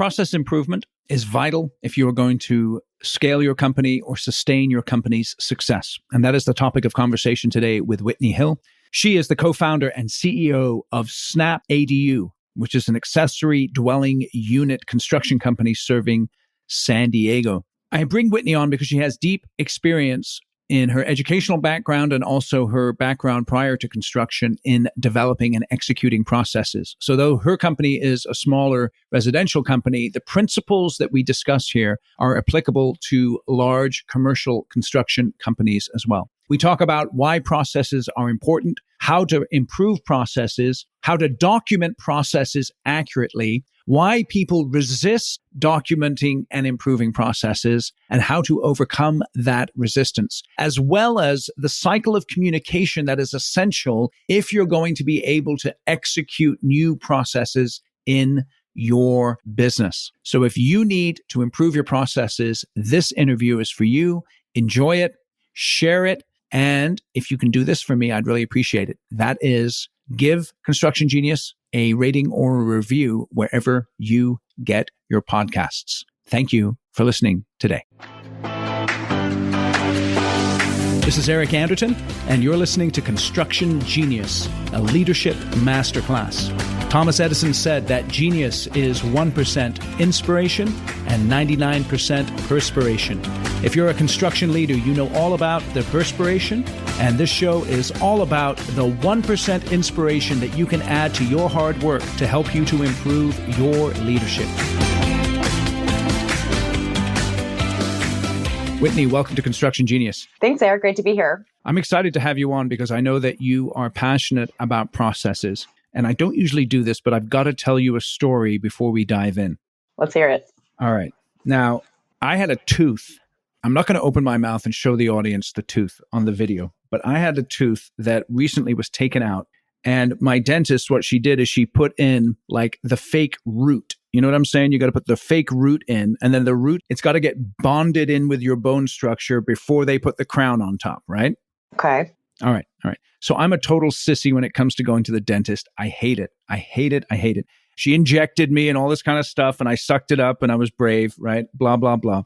Process improvement is vital if you are going to scale your company or sustain your company's success. And that is the topic of conversation today with Whitney Hill. She is the co-founder and CEO of Snap ADU, which is an accessory dwelling unit construction company serving San Diego. I bring Whitney on because she has deep experience in her educational background and also her background prior to construction in developing and executing processes. So though her company is a smaller residential company, the principles that we discuss here are applicable to large commercial construction companies as well. We talk about why processes are important, how to improve processes, how to document processes accurately, why people resist documenting and improving processes, and how to overcome that resistance, as well as the cycle of communication that is essential if you're going to be able to execute new processes in your business. So if you need to improve your processes, this interview is for you. Enjoy it, share it, and if you can do this for me, I'd really appreciate it. That is, give Construction Genius a rating or a review wherever you get your podcasts. Thank you for listening today. This is Eric Anderton, and you're listening to Construction Genius, a leadership masterclass. Thomas Edison said that genius is 1% inspiration and 99% perspiration. If you're a construction leader, you know all about the perspiration, and this show is all about the 1% inspiration that you can add to your hard work to help you to improve your leadership. Whitney, welcome to Construction Genius. Thanks, Eric. Great to be here. I'm excited to have you on because I know that you are passionate about processes. And I don't usually do this, but I've got to tell you a story before we dive in. Let's hear it. All right. Now, I had a tooth. I'm not going to open my mouth and show the audience the tooth on the video, but I had a tooth that recently was taken out. And my dentist, what she did is she put in like the fake root. You know what I'm saying? You got to put the fake root in, and then the root, it's got to get bonded in with your bone structure before they put the crown on top, right? Okay. All right. So I'm a total sissy when it comes to going to the dentist. I hate it. She injected me and all this kind of stuff, and I sucked it up and I was brave, right? Blah, blah, blah.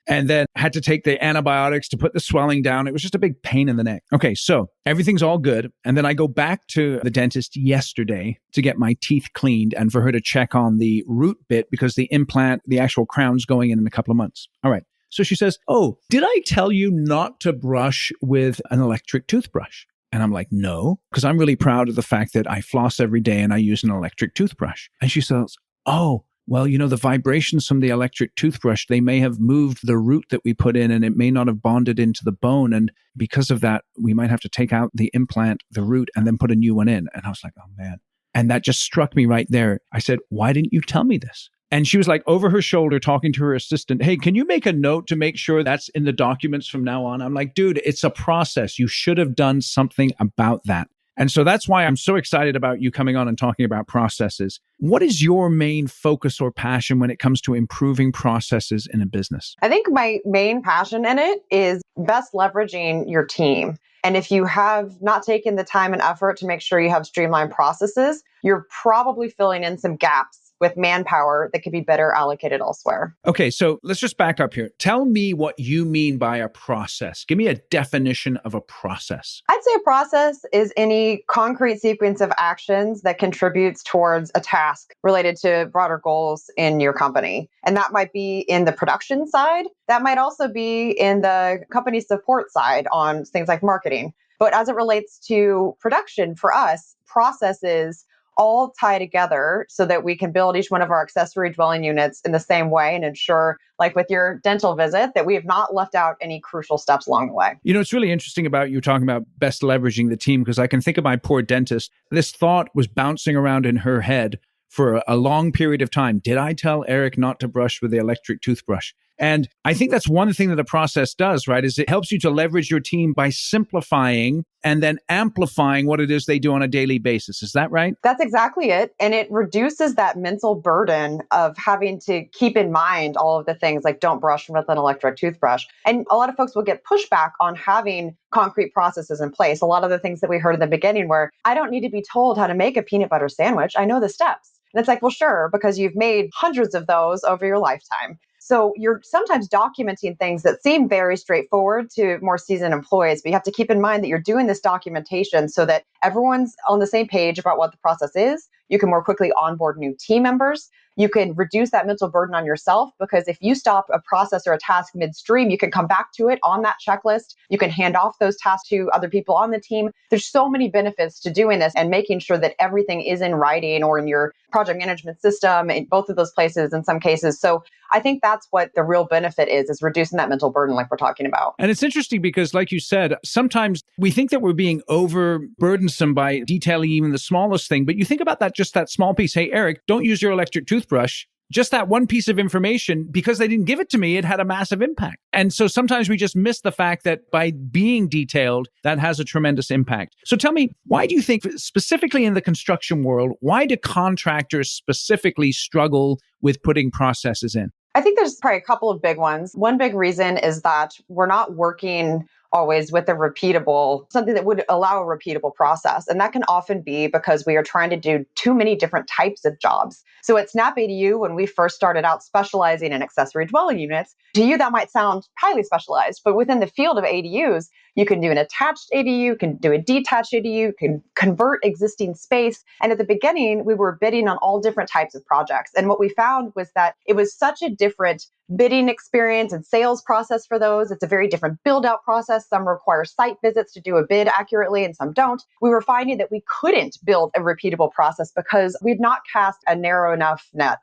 And then had to take the antibiotics to put the swelling down. It was just a big pain in the neck. Okay, so everything's all good. And then I go back to the dentist yesterday to get my teeth cleaned and for her to check on the root bit because the implant, the actual crown's going in a couple of months. All right. So she says, "Oh, did I tell you not to brush with an electric toothbrush?" And I'm like, "No," because I'm really proud of the fact that I floss every day and I use an electric toothbrush. And she says, "Oh, well, you know, the vibrations from the electric toothbrush, they may have moved the root that we put in and it may not have bonded into the bone. And because of that, we might have to take out the implant, the root, and then put a new one in." And I was like, "Oh, man." And that just struck me right there. I said, "Why didn't you tell me this?" And she was like over her shoulder talking to her assistant. "Hey, can you make a note to make sure that's in the documents from now on?" I'm like, "Dude, it's a process. You should have done something about that." And so that's why I'm so excited about you coming on and talking about processes. What is your main focus or passion when it comes to improving processes in a business? I think my main passion in it is best leveraging your team. And if you have not taken the time and effort to make sure you have streamlined processes, you're probably filling in some gaps with manpower that could be better allocated elsewhere. Okay, so let's just back up here. Tell me what you mean by a process. Give me a definition of a process. I'd say a process is any concrete sequence of actions that contributes towards a task related to broader goals in your company. And that might be in the production side. That might also be in the company support side on things like marketing. But as it relates to production, for us, processes all tie together so that we can build each one of our accessory dwelling units in the same way and ensure, like with your dental visit, that we have not left out any crucial steps along the way. You know, it's really interesting about you talking about best leveraging the team, because I can think of my poor dentist. This thought was bouncing around in her head for a long period of time. Did I tell Eric not to brush with the electric toothbrush? And I think that's one thing that a process does, right? Is it helps you to leverage your team by simplifying and then amplifying what it is they do on a daily basis. Is that right? That's exactly it. And it reduces that mental burden of having to keep in mind all of the things like don't brush with an electric toothbrush. And a lot of folks will get pushback on having concrete processes in place. A lot of the things that we heard in the beginning where I don't need to be told how to make a peanut butter sandwich. I know the steps. And it's like, well, sure, because you've made hundreds of those over your lifetime. So you're sometimes documenting things that seem very straightforward to more seasoned employees, but you have to keep in mind that you're doing this documentation so that everyone's on the same page about what the process is. You can more quickly onboard new team members. You can reduce that mental burden on yourself because if you stop a process or a task midstream, you can come back to it on that checklist. You can hand off those tasks to other people on the team. There's so many benefits to doing this and making sure that everything is in writing or in your project management system in both of those places in some cases. So I think that's what the real benefit is reducing that mental burden like we're talking about. And it's interesting because, like you said, sometimes we think that we're being overburdensome by detailing even the smallest thing. But you think about that, just that small piece. Hey, Eric, don't use your electric toothbrush. Just that one piece of information, because they didn't give it to me, it had a massive impact. And so sometimes we just miss the fact that by being detailed, that has a tremendous impact. So tell me, why do you think, specifically in the construction world, why do contractors specifically struggle with putting processes in? I think there's probably a couple of big ones. One big reason is that we're not working always with something that would allow a repeatable process. And that can often be because we are trying to do too many different types of jobs. So at Snap ADU, when we first started out specializing in accessory dwelling units, to you that might sound highly specialized, but within the field of ADUs, you can do an attached ADU, you can do a detached ADU, you can convert existing space. And at the beginning, we were bidding on all different types of projects. And what we found was that it was such a different bidding experience and sales process for those. It's a very different build out process. Some require site visits to do a bid accurately and some don't. We were finding that we couldn't build a repeatable process because we'd not cast a narrow enough net.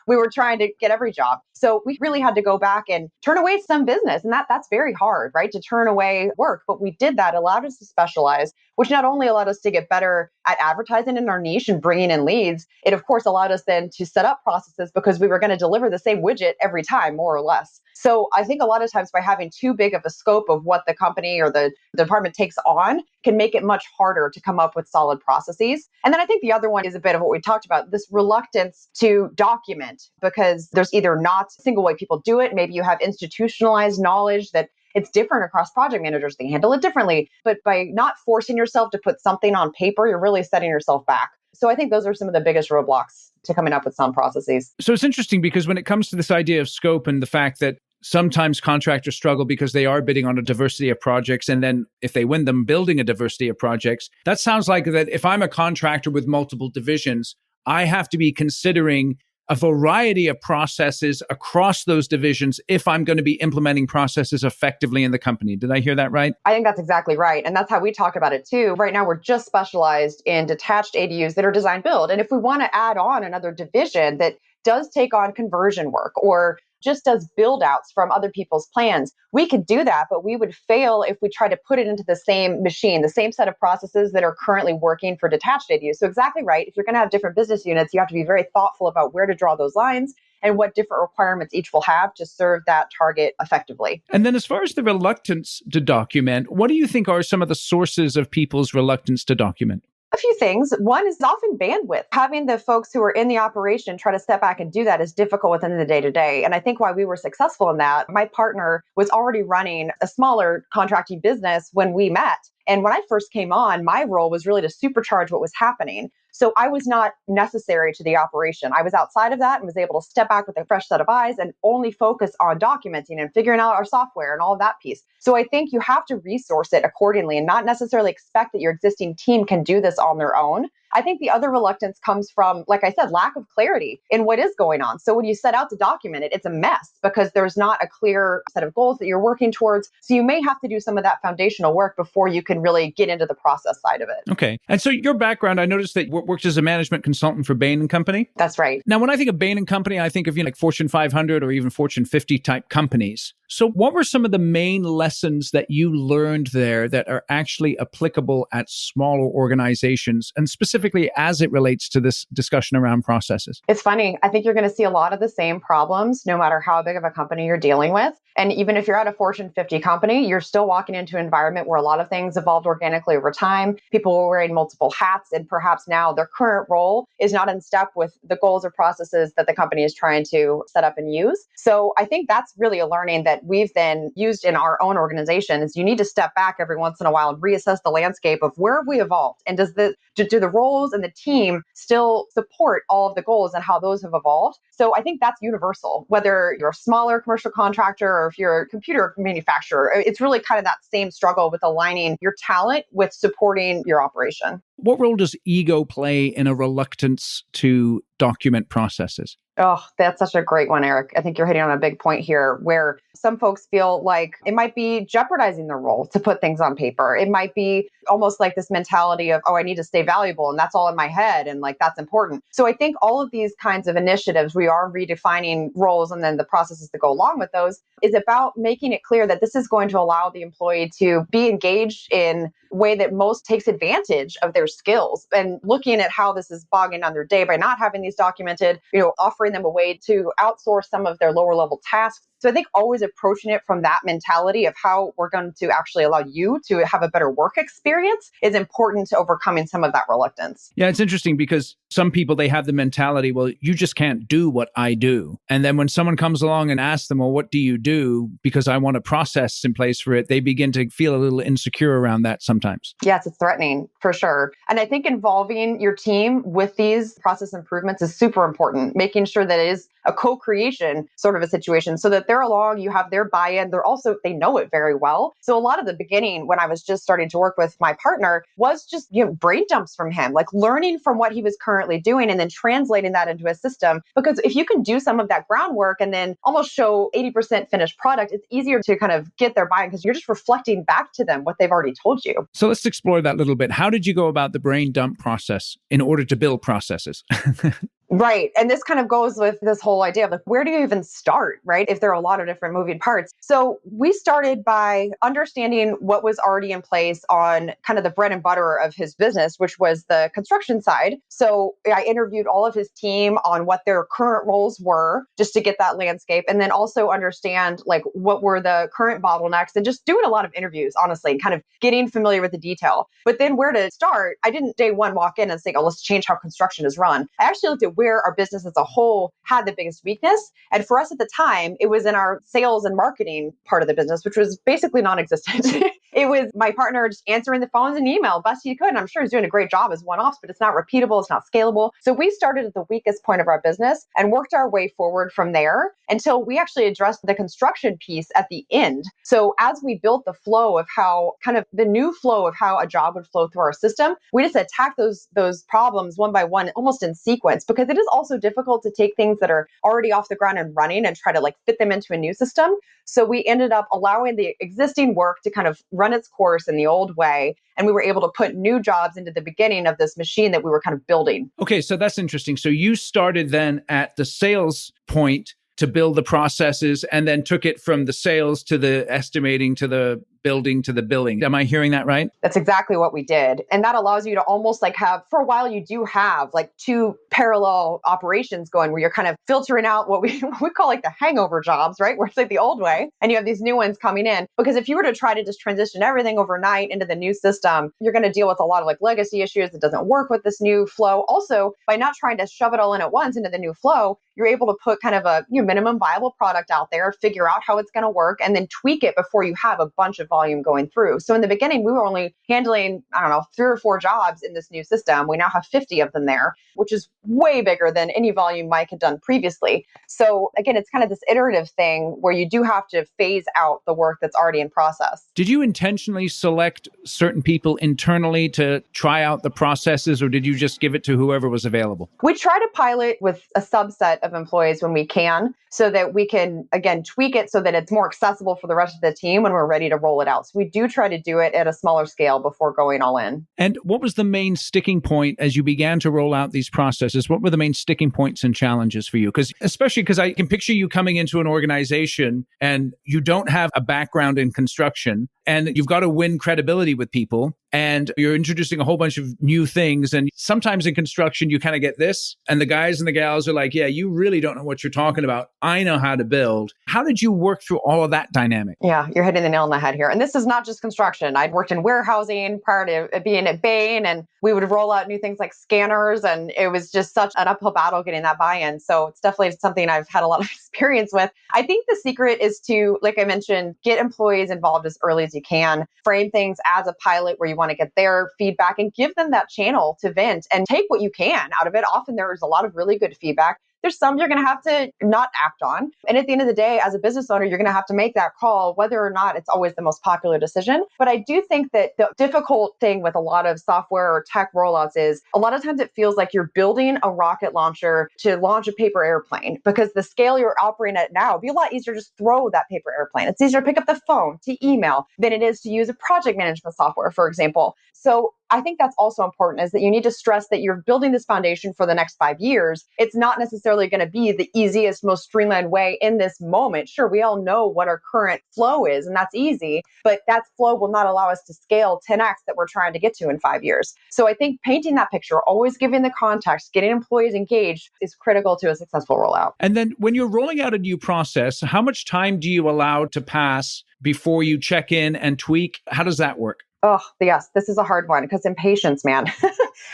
We were trying to get every job. So we really had to go back and turn away some business. And that's very hard, right? To turn away work. But we did that, allowed us to specialize, which not only allowed us to get better at advertising in our niche and bringing in leads, it of course allowed us then to set up processes because we were going to deliver the same widget every time, more or less. So I think a lot of times by having too big of a scope of what the company or the department takes on can make it much harder to come up with solid processes. And then I think the other one is a bit of what we talked about, this reluctance to document because there's either not a single way people do it. Maybe you have institutionalized knowledge that it's different across project managers. They handle it differently. But by not forcing yourself to put something on paper, you're really setting yourself back. So I think those are some of the biggest roadblocks to coming up with some processes. So it's interesting because when it comes to this idea of scope and the fact that sometimes contractors struggle because they are bidding on a diversity of projects, and then if they win them, building a diversity of projects, that sounds like that if I'm a contractor with multiple divisions, I have to be considering a variety of processes across those divisions if I'm going to be implementing processes effectively in the company. Did I hear that right? I think that's exactly right. And that's how we talk about it too. Right now, we're just specialized in detached ADUs that are design build. And if we want to add on another division that does take on conversion work or just does build outs from other people's plans, we could do that, but we would fail if we try to put it into the same machine, the same set of processes that are currently working for detached ADUs. So exactly right. If you're going to have different business units, you have to be very thoughtful about where to draw those lines and what different requirements each will have to serve that target effectively. And then as far as the reluctance to document, what do you think are some of the sources of people's reluctance to document? A few things. One is often bandwidth. Having the folks who are in the operation try to step back and do that is difficult within the day-to-day. And I think why we were successful in that, my partner was already running a smaller contracting business when we met. And when I first came on, my role was really to supercharge what was happening. So I was not necessary to the operation. I was outside of that and was able to step back with a fresh set of eyes and only focus on documenting and figuring out our software and all of that piece. So I think you have to resource it accordingly and not necessarily expect that your existing team can do this on their own. I think the other reluctance comes from, like I said, lack of clarity in what is going on. So when you set out to document it, it's a mess because there's not a clear set of goals that you're working towards. So you may have to do some of that foundational work before you can really get into the process side of it. Okay. And so your background, I noticed that you worked as a management consultant for Bain & Company. That's right. Now, when I think of Bain & Company, I think of, like Fortune 500 or even Fortune 50 type companies. So what were some of the main lessons that you learned there that are actually applicable at smaller organizations, and specifically as it relates to this discussion around processes? It's funny. I think you're going to see a lot of the same problems no matter how big of a company you're dealing with. And even if you're at a Fortune 50 company, you're still walking into an environment where a lot of things evolved organically over time. People were wearing multiple hats, and perhaps now their current role is not in step with the goals or processes that the company is trying to set up and use. So I think that's really a learning that we've then used in our own organization is you need to step back every once in a while and reassess the landscape of where have we evolved, and do the roles goals and the team still support all of the goals and how those have evolved. So I think that's universal, whether you're a smaller commercial contractor or if you're a computer manufacturer. It's really kind of that same struggle with aligning your talent with supporting your operation. What role does ego play in a reluctance to document processes? Oh, that's such a great one, Eric. I think you're hitting on a big point here where some folks feel like it might be jeopardizing their role to put things on paper. It might be almost like this mentality of, oh, I need to stay valuable and that's all in my head and like that's important. So I think all of these kinds of initiatives, we are redefining roles and then the processes that go along with those is about making it clear that this is going to allow the employee to be engaged in a way that most takes advantage of their skills and looking at how this is bogging down their day by not having these documented, offering them a way to outsource some of their lower level tasks. So I think always approaching it from that mentality of how we're going to actually allow you to have a better work experience is important to overcoming some of that reluctance. Yeah, it's interesting because some people, they have the mentality, well, you just can't do what I do. And then when someone comes along and asks them, well, what do you do? Because I want a process in place for it, they begin to feel a little insecure around that sometimes. Yes, it's threatening for sure. And I think involving your team with these process improvements is super important, making sure that it is a co-creation sort of a situation so that they're along, you have their buy-in. They know it very well. So a lot of the beginning when I was just starting to work with my partner was just, brain dumps from him, like learning from what he was currently doing and then translating that into a system. Because if you can do some of that groundwork and then almost show 80% finished product, it's easier to kind of get their buy-in because you're just reflecting back to them what they've already told you. So let's explore that a little bit. How did you go about the brain dump process in order to build processes? Right. And this kind of goes with this whole idea of like, where do you even start, right? If there are a lot of different moving parts. So we started by understanding what was already in place on kind of the bread and butter of his business, which was the construction side. So I interviewed all of his team on what their current roles were, just to get that landscape. And then also understand like what were the current bottlenecks and just doing a lot of interviews, honestly, and kind of getting familiar with the detail. But then where to start, I didn't day one walk in and say, oh, let's change how construction is run. I actually looked at where our business as a whole had the biggest weakness. And for us at the time, it was in our sales and marketing part of the business, which was basically non-existent. It was my partner just answering the phones and email best he could. And I'm sure he's doing a great job as one-offs, but it's not repeatable. It's not scalable. So we started at the weakest point of our business and worked our way forward from there until we actually addressed the construction piece at the end. So as we built the flow of how kind of the new flow of how a job would flow through our system, we just attacked those problems one by one, almost in sequence, because it is also difficult to take things that are already off the ground and running and try to like fit them into a new system. So we ended up allowing the existing work to kind of run its course in the old way. And we were able to put new jobs into the beginning of this machine that we were kind of building. Okay, so that's interesting. So you started then at the sales point to build the processes and then took it from the sales to the estimating to the building to the billing. Am I hearing that right? That's exactly what we did. And that allows you to almost like have, for a while, you do have like two parallel operations going where you're kind of filtering out what we call like the hangover jobs, right? Where it's like the old way and you have these new ones coming in. Because if you were to try to just transition everything overnight into the new system, you're going to deal with a lot of like legacy issues that doesn't work with this new flow. Also, by not trying to shove it all in at once into the new flow, you're able to put kind of a minimum viable product out there, figure out how it's going to work, and then tweak it before you have a bunch of volume going through. So in the beginning, we were only handling, 3 or 4 jobs in this new system. We now have 50 of them there, which is way bigger than any volume Mike had done previously. So again, it's kind of this iterative thing where you do have to phase out the work that's already in process. Did you intentionally select certain people internally to try out the processes, or did you just give it to whoever was available? We try to pilot with a subset of employees when we can, so that we can, again, tweak it so that it's more accessible for the rest of the team when we're ready to roll it out. So we do try to do it at a smaller scale before going all in. And what was the main sticking point as you began to roll out these processes? What were the main sticking points and challenges for you? Especially because I can picture you coming into an organization and you don't have a background in construction and you've got to win credibility with people and you're introducing a whole bunch of new things. And sometimes in construction, you kind of get this and the guys and the gals are like, yeah, you really don't know what you're talking about. I know how to build. How did you work through all of that dynamic? Yeah, you're hitting the nail on the head here. And this is not just construction. I'd worked in warehousing prior to being at Bain, and we would roll out new things like scanners. And it was just such an uphill battle getting that buy-in. So it's definitely something I've had a lot of experience with. I think the secret is to, like I mentioned, get employees involved as early as you can, frame things as a pilot where you want want to get their feedback and give them that channel to vent and take what you can out of it. Often there's a lot of really good feedback. There's some you're going to have to not act on. And at the end of the day, as a business owner, you're going to have to make that call, whether or not it's always the most popular decision. But I do think that the difficult thing with a lot of software or tech rollouts is a lot of times it feels like you're building a rocket launcher to launch a paper airplane, because the scale you're operating at now, it'd be a lot easier to just throw that paper airplane. It's easier to pick up the phone, to email, than it is to use a project management software, for example. So I think that's also important, is that you need to stress that you're building this foundation for the next 5 years. It's not necessarily going to be the easiest, most streamlined way in this moment. Sure, we all know what our current flow is, and that's easy, but that flow will not allow us to scale 10x that we're trying to get to in 5 years. So I think painting that picture, always giving the context, getting employees engaged is critical to a successful rollout. And then when you're rolling out a new process, how much time do you allow to pass before you check in and tweak? How does that work? Oh, yes, this is a hard one because impatience, man.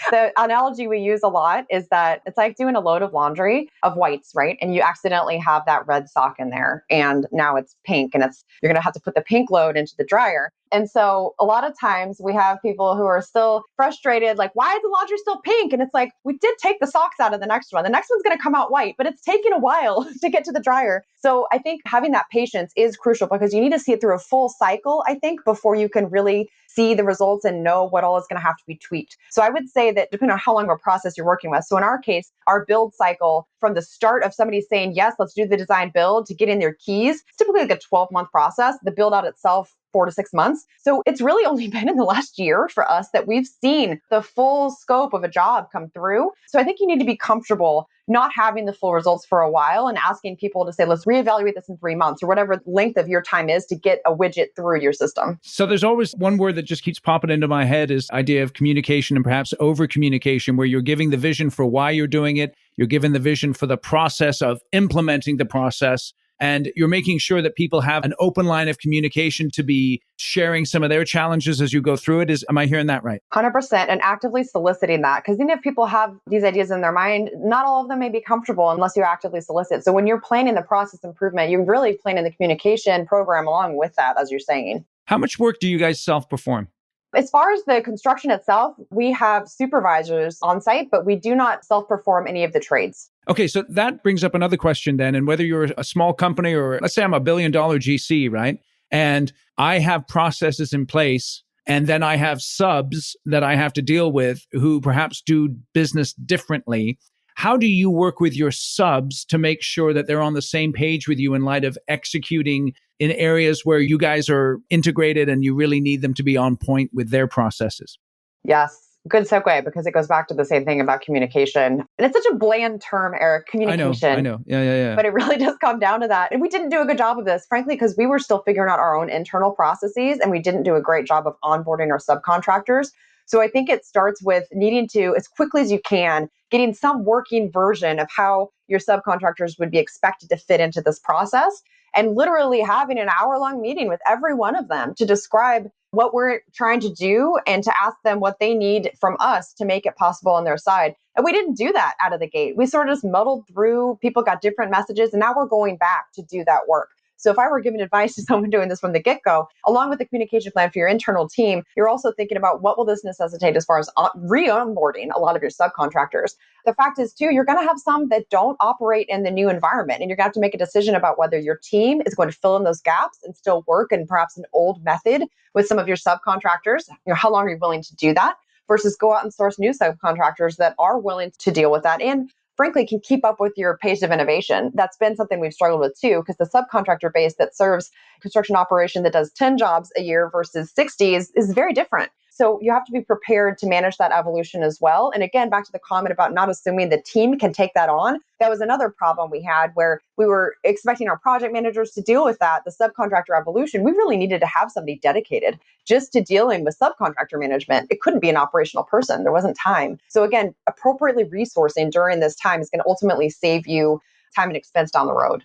The analogy we use a lot is that it's like doing a load of laundry of whites, right? And you accidentally have that red sock in there, and now it's pink, and you're going to have to put the pink load into the dryer. And so a lot of times we have people who are still frustrated, like, why is the laundry still pink? And it's like, we did take the socks out of the next one. The next one's going to come out white, but it's taking a while to get to the dryer. So I think having that patience is crucial, because you need to see it through a full cycle, I think, before you can really see the results and know what all is going to have to be tweaked. So I would say that depending on how long of a process you're working with. So in our case, our build cycle from the start of somebody saying, yes, let's do the design build, to get in their keys, it's typically like a 12-month process. The build out itself, 4 to 6 months. So it's really only been in the last year for us that we've seen the full scope of a job come through. So I think you need to be comfortable not having the full results for a while and asking people to say, let's reevaluate this in 3 months, or whatever length of your time is to get a widget through your system. So there's always one word that just keeps popping into my head, is idea of communication, and perhaps over communication, where you're giving the vision for why you're doing it. You're giving the vision for the process of implementing the process. And you're making sure that people have an open line of communication to be sharing some of their challenges as you go through it. Am I hearing that right? 100%. And actively soliciting that. Because even if people have these ideas in their mind, not all of them may be comfortable unless you actively solicit. So when you're planning the process improvement, you're really planning the communication program along with that, as you're saying. How much work do you guys self-perform? As far as the construction itself, we have supervisors on site, but we do not self-perform any of the trades. Okay, so that brings up another question then. And whether you're a small company, or let's say I'm $1 billion GC, right? And I have processes in place, and then I have subs that I have to deal with who perhaps do business differently. How do you work with your subs to make sure that they're on the same page with you in light of executing in areas where you guys are integrated and you really need them to be on point with their processes? Yes. Good segue, because it goes back to the same thing about communication. And it's such a bland term, Eric, communication. I know. Yeah. But it really does come down to that. And we didn't do a good job of this, frankly, because we were still figuring out our own internal processes, and we didn't do a great job of onboarding our subcontractors. So I think it starts with needing to, as quickly as you can, getting some working version of how your subcontractors would be expected to fit into this process, and literally having an hour-long meeting with every one of them to describe what we're trying to do and to ask them what they need from us to make it possible on their side. And we didn't do that out of the gate. We sort of just muddled through, people got different messages, and now we're going back to do that work. So if I were giving advice to someone doing this from the get-go, along with the communication plan for your internal team, you're also thinking about what will this necessitate as far as re-onboarding a lot of your subcontractors. The fact is, too, you're going to have some that don't operate in the new environment, and you're going to have to make a decision about whether your team is going to fill in those gaps and still work in perhaps an old method with some of your subcontractors. How long are you willing to do that versus go out and source new subcontractors that are willing to deal with that and frankly, can keep up with your pace of innovation. That's been something we've struggled with too, because the subcontractor base that serves construction operation that does 10 jobs a year versus 60 is very different. So you have to be prepared to manage that evolution as well. And again, back to the comment about not assuming the team can take that on. That was another problem we had where we were expecting our project managers to deal with that, the subcontractor evolution. We really needed to have somebody dedicated just to dealing with subcontractor management. It couldn't be an operational person. There wasn't time. So again, appropriately resourcing during this time is going to ultimately save you time and expense down the road.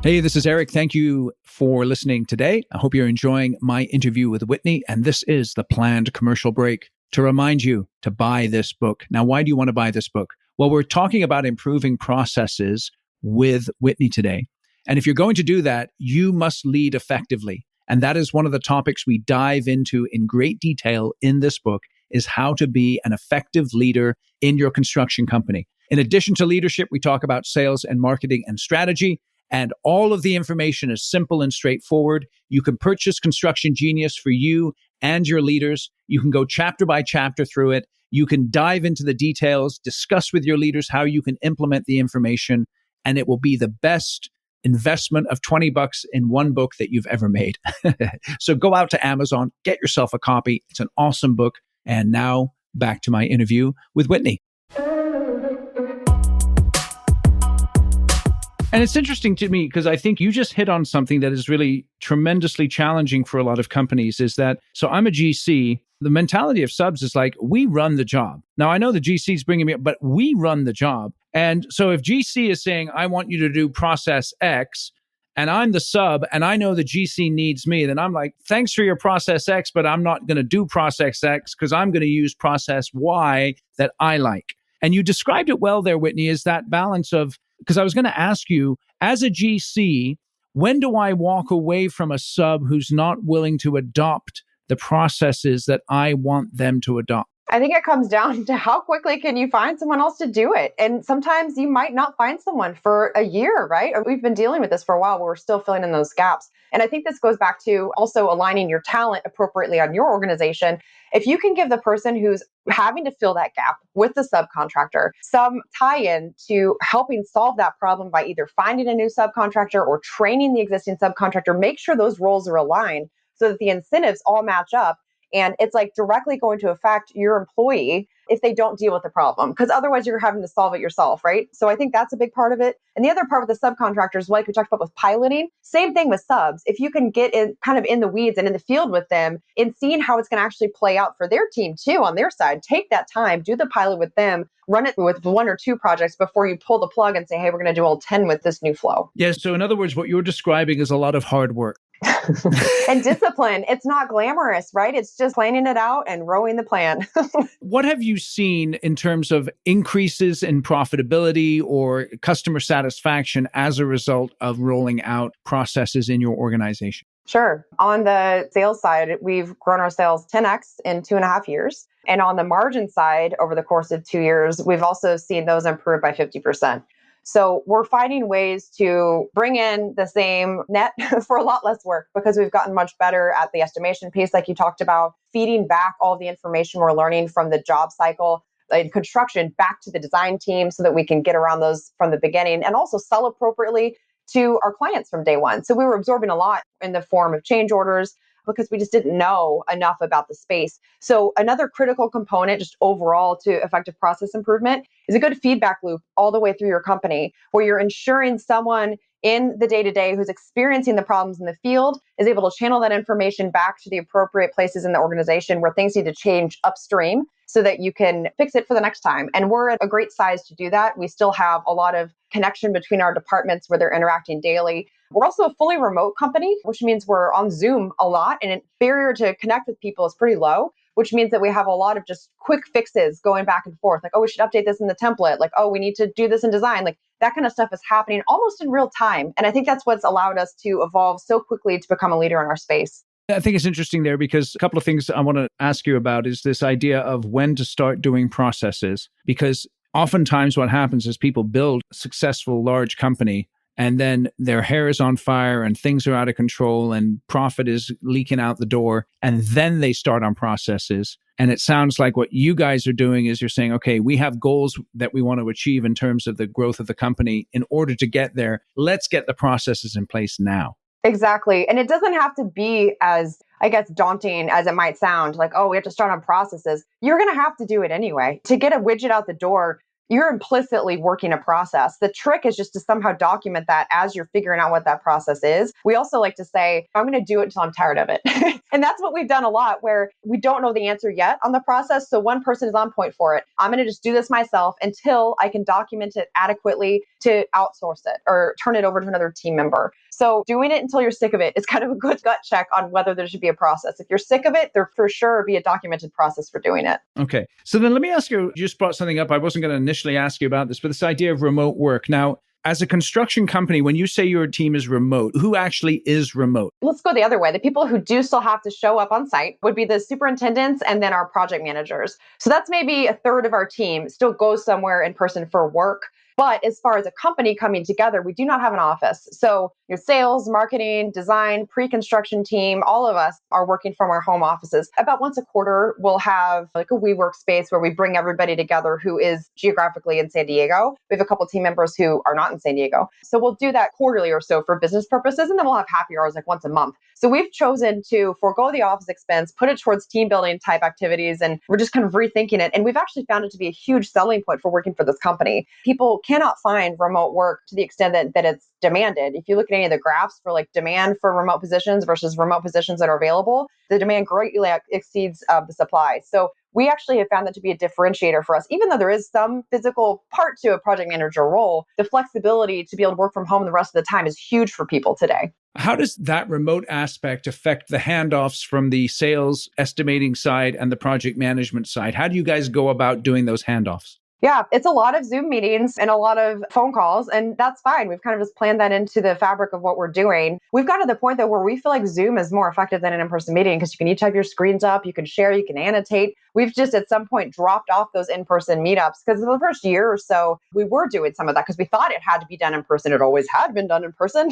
Hey, this is Eric. Thank you for listening today. I hope you're enjoying my interview with Whitney. And this is the planned commercial break to remind you to buy this book. Now, why do you want to buy this book? Well, we're talking about improving processes with Whitney today. And if you're going to do that, you must lead effectively. And that is one of the topics we dive into in great detail in this book, is how to be an effective leader in your construction company. In addition to leadership, we talk about sales and marketing and strategy. And all of the information is simple and straightforward. You can purchase Construction Genius for you and your leaders. You can go chapter by chapter through it. You can dive into the details, discuss with your leaders how you can implement the information, and it will be the best investment of $20 in one book that you've ever made. So go out to Amazon, get yourself a copy. It's an awesome book. And now back to my interview with Whitney. And it's interesting to me because I think you just hit on something that is really tremendously challenging for a lot of companies, is that, so I'm a GC. The mentality of subs is like, we run the job. Now, I know the GC is bringing me up, but we run the job. And so if GC is saying, I want you to do process X, and I'm the sub, and I know the GC needs me, then I'm like, thanks for your process X, but I'm not going to do process X because I'm going to use process Y that I like. And you described it well there, Whitney, is that balance of, because I was going to ask you, as a GC, when do I walk away from a sub who's not willing to adopt the processes that I want them to adopt? I think it comes down to how quickly can you find someone else to do it? And sometimes you might not find someone for a year, right? Or we've been dealing with this for a while, but we're still filling in those gaps. And I think this goes back to also aligning your talent appropriately on your organization. If you can give the person who's having to fill that gap with the subcontractor some tie-in to helping solve that problem by either finding a new subcontractor or training the existing subcontractor, make sure those roles are aligned so that the incentives all match up. And it's like directly going to affect your employee if they don't deal with the problem, because otherwise you're having to solve it yourself, right? So I think that's a big part of it. And the other part with the subcontractors, like we talked about with piloting, same thing with subs. If you can get in kind of in the weeds and in the field with them and seeing how it's going to actually play out for their team too on their side, take that time, do the pilot with them, run it with 1 or 2 projects before you pull the plug and say, hey, we're going to do all 10 with this new flow. Yeah. So in other words, what you're describing is a lot of hard work. And discipline. It's not glamorous, right? It's just planning it out and rowing the plan. What have you seen in terms of increases in profitability or customer satisfaction as a result of rolling out processes in your organization? Sure. On the sales side, we've grown our sales 10x in 2.5 years. And on the margin side, over the course of 2 years, we've also seen those improve by 50%. So we're finding ways to bring in the same net for a lot less work because we've gotten much better at the estimation piece, like you talked about, feeding back all the information we're learning from the job cycle in construction back to the design team so that we can get around those from the beginning and also sell appropriately to our clients from day one. So we were absorbing a lot in the form of change orders because we just didn't know enough about the space. So another critical component just overall to effective process improvement is a good feedback loop all the way through your company where you're ensuring someone in the day-to-day who's experiencing the problems in the field is able to channel that information back to the appropriate places in the organization where things need to change upstream so that you can fix it for the next time. And we're at a great size to do that. We still have a lot of connection between our departments where they're interacting daily. We're also a fully remote company, which means we're on Zoom a lot and the barrier to connect with people is pretty low, which means that we have a lot of just quick fixes going back and forth. Like, oh, we should update this in the template. Like, oh, we need to do this in design. Like that kind of stuff is happening almost in real time. And I think that's what's allowed us to evolve so quickly to become a leader in our space. I think it's interesting there because a couple of things I want to ask you about is this idea of when to start doing processes. Because oftentimes what happens is people build a successful large company and then their hair is on fire and things are out of control and profit is leaking out the door. And then they start on processes. And it sounds like what you guys are doing is you're saying, okay, we have goals that we want to achieve in terms of the growth of the company. In order to get there, let's get the processes in place now. Exactly. And it doesn't have to be as, I guess, daunting as it might sound like, oh, we have to start on processes. You're going to have to do it anyway. To get a widget out the door, you're implicitly working a process. The trick is just to somehow document that as you're figuring out what that process is. We also like to say, I'm going to do it until I'm tired of it. And that's what we've done a lot where we don't know the answer yet on the process. So one person is on point for it. I'm going to just do this myself until I can document it adequately to outsource it or turn it over to another team member. So doing it until you're sick of it is kind of a good gut check on whether there should be a process. If you're sick of it, there for sure be a documented process for doing it. Okay. So then let me ask you, you just brought something up. I wasn't going to initially ask you about this, but this idea of remote work. Now, As a construction company, when you say your team is remote, who actually is remote? Let's go the other way. The people who do still have to show up on site would be the superintendents and then our project managers. So that's maybe a third of our team still goes somewhere in person for work. But as far as a company coming together, we do not have an office. So your sales, marketing, design, pre-construction team, all of us are working from our home offices. About once a quarter, we'll have like a WeWork space where we bring everybody together who is geographically in San Diego. We have a couple team members who are not in San Diego. So we'll do that quarterly or so for business purposes. And then we'll have happy hours like once a month. So we've chosen to forego the office expense, put it towards team building type activities, and we're just kind of rethinking it. And we've actually found it to be a huge selling point for working for this company. People cannot find remote work to the extent that it's demanded. If you look at any of the graphs for like demand for remote positions versus remote positions that are available, the demand greatly exceeds the supply. So we actually have found that to be a differentiator for us. Even though there is some physical part to a project manager role, the flexibility to be able to work from home the rest of the time is huge for people today. How does that remote aspect affect the handoffs from the sales estimating side and the project management side? How do you guys go about doing those handoffs? Yeah, it's a lot of Zoom meetings and a lot of phone calls, and that's fine. We've kind of just planned that into the fabric of what we're doing. We've got to the point though where we feel like Zoom is more effective than an in-person meeting because you can each have your screens up, you can share, you can annotate. We've just at some point dropped off those in-person meetups because the first year or so, we were doing some of that because we thought it had to be done in person. It always had been done in person.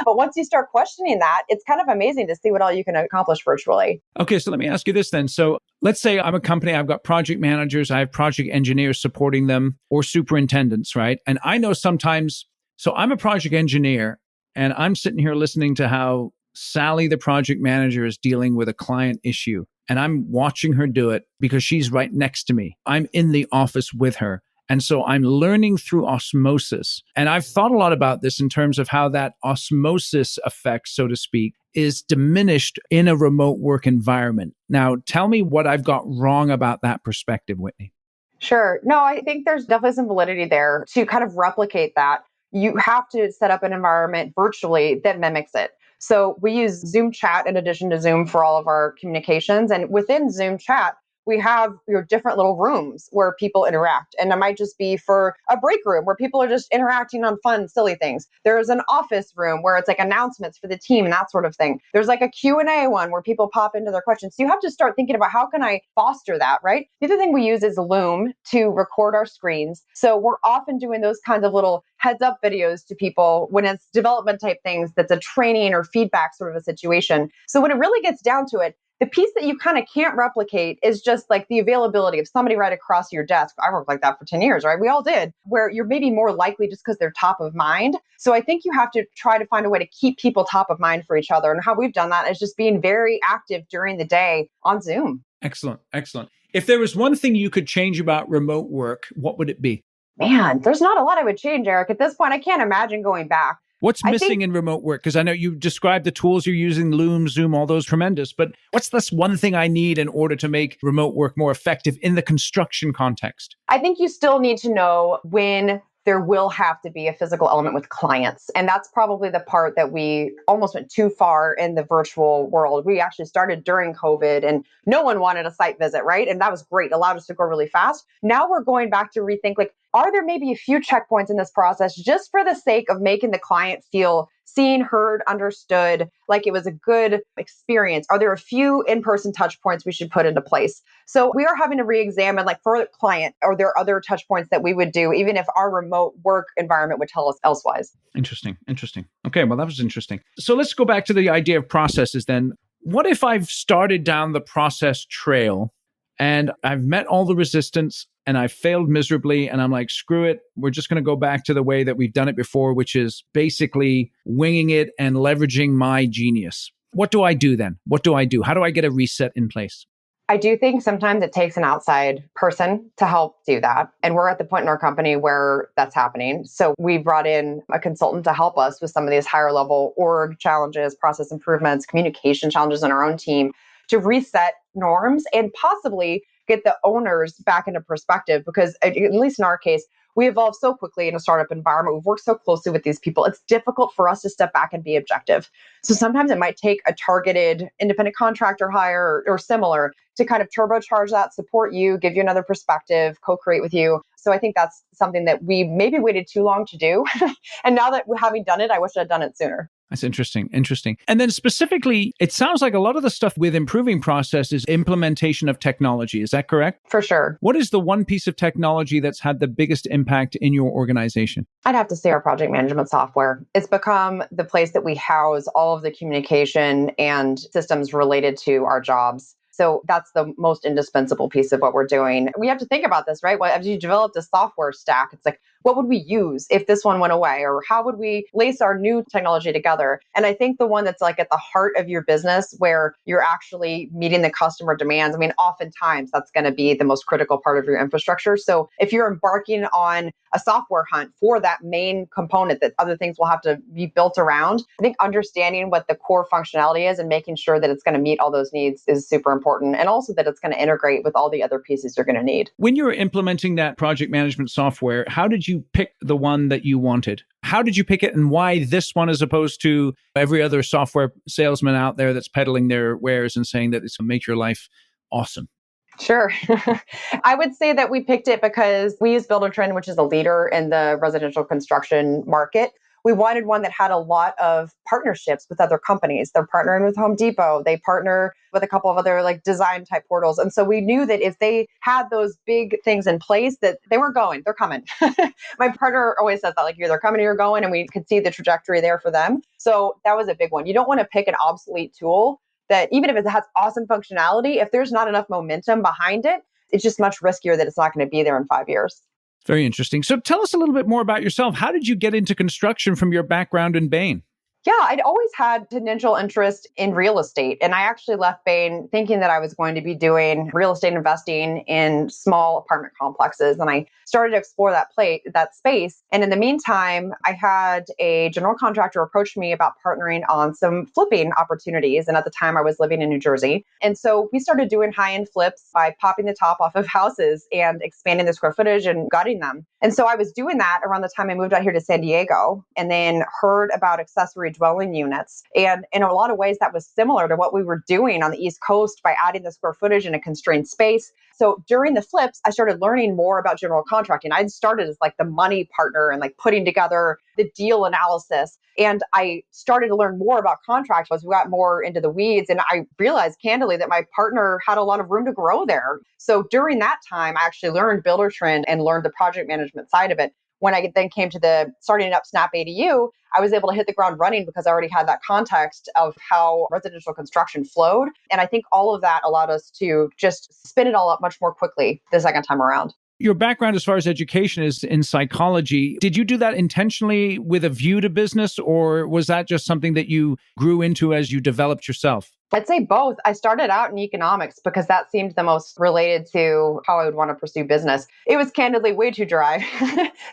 But once you start questioning that, it's kind of amazing to see what all you can accomplish virtually. Okay, so let me ask you this then. So let's say I'm a company, I've got project managers, I have project engineers supporting them or superintendents, right? And I know sometimes, so I'm a project engineer and I'm sitting here listening to how Sally, the project manager, is dealing with a client issue. And I'm watching her do it because she's right next to me. I'm in the office with her. And so I'm learning through osmosis. And I've thought a lot about this in terms of how that osmosis effect, so to speak, is diminished in a remote work environment. Now, tell me what I've got wrong about that perspective, Whitney. Sure. No, I think there's definitely some validity there to kind of replicate that. You have to set up an environment virtually that mimics it. So we use Zoom chat in addition to Zoom for all of our communications. And within Zoom chat, we have your different little rooms where people interact. And it might just be for a break room where people are just interacting on fun, silly things. There's an office room where it's like announcements for the team and that sort of thing. There's like a Q&A one where people pop into their questions. So you have to start thinking about how can I foster that, right? The other thing we use is Loom to record our screens. So we're often doing those kinds of little heads up videos to people when it's development type things that's a training or feedback sort of a situation. So when it really gets down to it, the piece that you kind of can't replicate is just like the availability of somebody right across your desk. I worked like that for 10 years, right? We all did, where you're maybe more likely just because they're top of mind. So I think you have to try to find a way to keep people top of mind for each other. And how we've done that is just being very active during the day on Zoom. Excellent. Excellent. If there was one thing you could change about remote work, what would it be? Man, there's not a lot I would change, Eric. At this point, I can't imagine going back. What's missing in remote work? Because I know you described the tools you're using, Loom, Zoom, all those tremendous, but what's this one thing I need in order to make remote work more effective in the construction context? I think you still need to know when there will have to be a physical element with clients. And that's probably the part that we almost went too far in the virtual world. We actually started during COVID and no one wanted a site visit, right? And that was great. It allowed us to go really fast. Now we're going back to rethink, like, are there maybe a few checkpoints in this process just for the sake of making the client feel seen, heard, understood, like it was a good experience? Are there a few in-person touch points we should put into place? So we are having to re-examine, like for the client, are there other touch points that we would do, even if our remote work environment would tell us elsewise? Interesting. Okay, well, that was interesting. So let's go back to the idea of processes then. What if I've started down the process trail and I've met all the resistance and I failed miserably and I'm like, screw it. We're just going to go back to the way that we've done it before, which is basically winging it and leveraging my genius. What do I do then? What do I do? How do I get a reset in place? I do think sometimes it takes an outside person to help do that. And we're at the point in our company where that's happening. So we brought in a consultant to help us with some of these higher level org challenges, process improvements, communication challenges in our own team to reset norms and possibly get the owners back into perspective. Because at least in our case, we evolve so quickly in a startup environment. We've worked so closely with these people. It's difficult for us to step back and be objective. So sometimes it might take a targeted independent contractor hire or similar to kind of turbocharge that, support you, give you another perspective, co-create with you. So I think that's something that we maybe waited too long to do. And now that we're having done it, I wish I'd done it sooner. That's interesting. Interesting. And then specifically, it sounds like a lot of the stuff with improving process is implementation of technology. Is that correct? For sure. What is the one piece of technology that's had the biggest impact in your organization? I'd have to say our project management software. It's become the place that we house all of the communication and systems related to our jobs. So that's the most indispensable piece of what we're doing. We have to think about this, right? Well, as you develop the software stack, it's like, what would we use if this one went away? Or how would we lace our new technology together? And I think the one that's like at the heart of your business where you're actually meeting the customer demands, I mean, oftentimes that's going to be the most critical part of your infrastructure. So if you're embarking on a software hunt for that main component that other things will have to be built around, I think understanding what the core functionality is and making sure that it's going to meet all those needs is super important. And also that it's going to integrate with all the other pieces you're going to need. When you were implementing that project management software, how did you pick the one that you wanted? How did you pick it and why this one as opposed to every other software salesman out there that's peddling their wares and saying that it's going to make your life awesome? Sure. I would say that we picked it because we use Buildertrend, which is a leader in the residential construction market. We wanted one that had a lot of partnerships with other companies. They're partnering with Home Depot. They partner with a couple of other like design type portals. And so we knew that if they had those big things in place that they weren't going, they're coming. My partner always says that like you're either coming or you're going, and we could see the trajectory there for them. So that was a big one. You don't want to pick an obsolete tool that even if it has awesome functionality, if there's not enough momentum behind it, it's just much riskier that it's not going to be there in 5 years. Very interesting. So tell us a little bit more about yourself. How did you get into construction from your background in Bain? Yeah, I'd always had potential interest in real estate. And I actually left Bain thinking that I was going to be doing real estate investing in small apartment complexes. And I started to explore that space. And in the meantime, I had a general contractor approach me about partnering on some flipping opportunities. And at the time I was living in New Jersey. And so we started doing high-end flips by popping the top off of houses and expanding the square footage and gutting them. And so I was doing that around the time I moved out here to San Diego and then heard about accessory dwelling units. And in a lot of ways, that was similar to what we were doing on the East Coast by adding the square footage in a constrained space. So during the flips, I started learning more about general contracting. I'd started as like the money partner and like putting together the deal analysis. And I started to learn more about contracts as we got more into the weeds. And I realized candidly that my partner had a lot of room to grow there. So during that time, I actually learned Buildertrend and learned the project management side of it. When I then came to the starting up Snap ADU, I was able to hit the ground running because I already had that context of how residential construction flowed. And I think all of that allowed us to just spin it all up much more quickly the second time around. Your background as far as education is in psychology. Did you do that intentionally with a view to business, or was that just something that you grew into as you developed yourself? I'd say both. I started out in economics because that seemed the most related to how I would want to pursue business. It was candidly way too dry.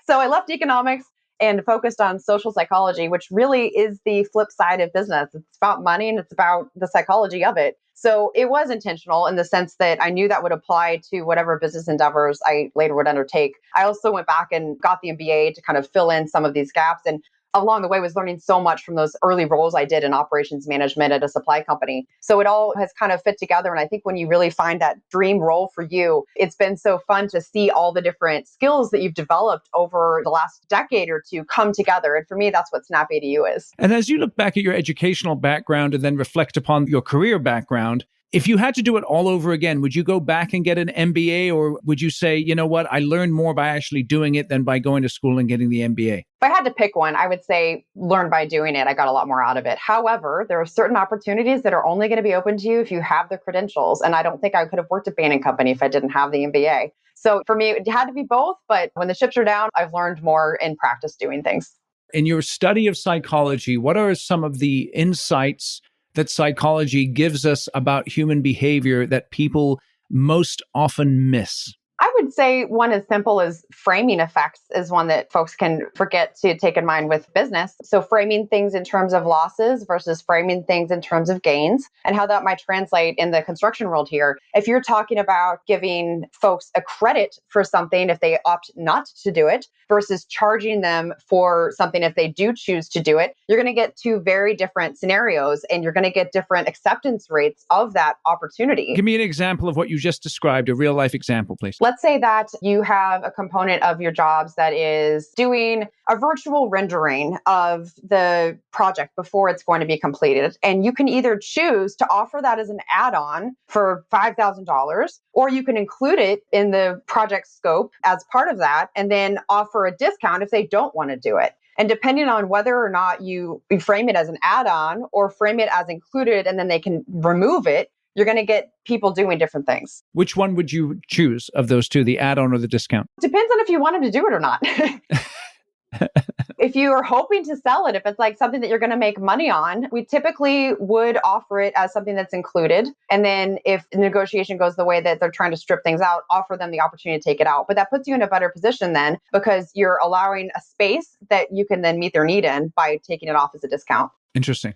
So I left economics and focused on social psychology, which really is the flip side of business. It's about money and it's about the psychology of it. So it was intentional in the sense that I knew that would apply to whatever business endeavors I later would undertake. I also went back and got the MBA to kind of fill in some of these gaps. And along the way was learning so much from those early roles I did in operations management at a supply company. So it all has kind of fit together. And I think when you really find that dream role for you, it's been so fun to see all the different skills that you've developed over the last decade or two come together. And for me, that's what Snap ADU is. And as you look back at your educational background and then reflect upon your career background, if you had to do it all over again, would you go back and get an MBA, or would you say, you know what, I learned more by actually doing it than by going to school and getting the MBA? If I had to pick one, I would say learn by doing it. I got a lot more out of it. However, there are certain opportunities that are only going to be open to you if you have the credentials. And I don't think I could have worked at Bain & Company if I didn't have the MBA. So for me, it had to be both. But when the chips are down, I've learned more in practice doing things. In your study of psychology, what are some of the insights that psychology gives us about human behavior that people most often miss? I would say one as simple as framing effects is one that folks can forget to take in mind with business. So framing things in terms of losses versus framing things in terms of gains, and how that might translate in the construction world here. If you're talking about giving folks a credit for something if they opt not to do it versus charging them for something if they do choose to do it, you're going to get two very different scenarios, and you're going to get different acceptance rates of that opportunity. Give me an example of what you just described, a real life example, please. Let's say that you have a component of your jobs that is doing a virtual rendering of the project before it's going to be completed. And you can either choose to offer that as an add-on for $5,000, or you can include it in the project scope as part of that and then offer a discount if they don't want to do it. And depending on whether or not you frame it as an add-on or frame it as included and then they can remove it, you're going to get people doing different things. Which one would you choose of those two, the add-on or the discount? Depends on if you want them to do it or not. If you are hoping to sell it, if it's like something that you're going to make money on, we typically would offer it as something that's included. And then if the negotiation goes the way that they're trying to strip things out, offer them the opportunity to take it out. But that puts you in a better position then, because you're allowing a space that you can then meet their need in by taking it off as a discount. Interesting.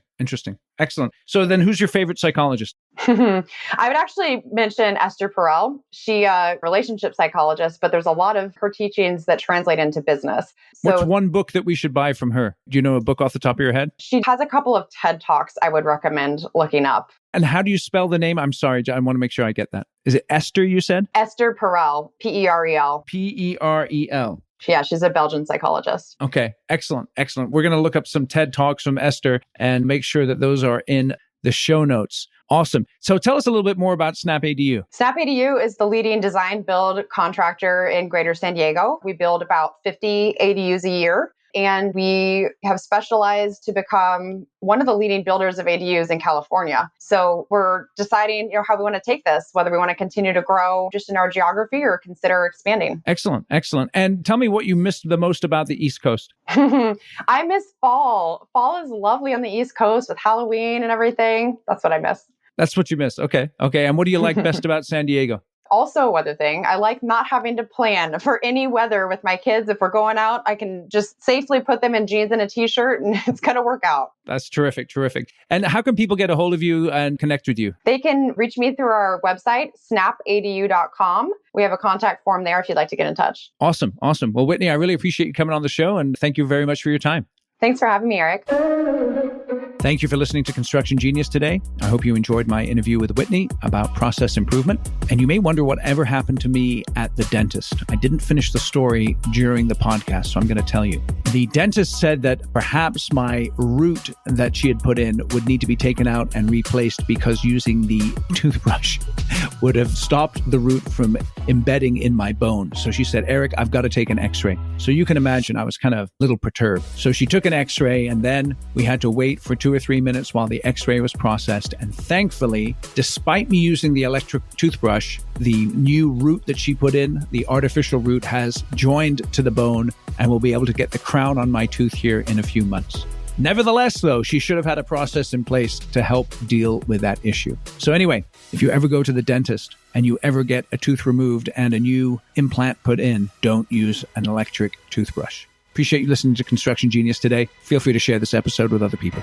Excellent. So then who's your favorite psychologist? I would actually mention Esther Perel. She's a relationship psychologist, but there's a lot of her teachings that translate into business. So what's one book that we should buy from her? Do you know a book off the top of your head? She has a couple of TED Talks I would recommend looking up. And how do you spell the name? I'm sorry, I want to make sure I get that. Is it Esther, you said? Esther Perel, Perel. Perel. Yeah, she's a Belgian psychologist. Okay, excellent. We're going to look up some TED Talks from Esther and make sure that those are in the show notes. Awesome. So tell us a little bit more about SnapADU. SnapADU is the leading design build contractor in Greater San Diego. We build about 50 ADUs a year. And we have specialized to become one of the leading builders of ADUs in California. So we're deciding, how we want to take this, whether we want to continue to grow just in our geography or consider expanding. Excellent. And tell me what you missed the most about the East Coast. I miss fall. Fall is lovely on the East Coast with Halloween and everything. That's what I miss. That's what you miss. Okay. And what do you like best about San Diego? Also a weather thing. I like not having to plan for any weather with my kids. If we're going out, I can just safely put them in jeans and a t-shirt and it's going to work out. That's terrific. And how can people get a hold of you and connect with you? They can reach me through our website, snapadu.com. We have a contact form there if you'd like to get in touch. Awesome. Well, Whitney, I really appreciate you coming on the show and thank you very much for your time. Thanks for having me, Eric. Thank you for listening to Construction Genius today. I hope you enjoyed my interview with Whitney about process improvement. And you may wonder whatever happened to me at the dentist. I didn't finish the story during the podcast, so I'm going to tell you. The dentist said that perhaps my root that she had put in would need to be taken out and replaced because using the toothbrush would have stopped the root from embedding in my bone. So she said, Eric, I've got to take an x-ray. So you can imagine I was kind of a little perturbed. So she took an x-ray and then we had to wait for 2 or 3 minutes while the x-ray was processed. And thankfully, despite me using the electric toothbrush, the new root that she put in, the artificial root, has joined to the bone and will be able to get the crown on my tooth here in a few months. Nevertheless, though, she should have had a process in place to help deal with that issue. So anyway, if you ever go to the dentist and you ever get a tooth removed and a new implant put in, don't use an electric toothbrush. Appreciate you listening to Construction Genius today. Feel free to share this episode with other people.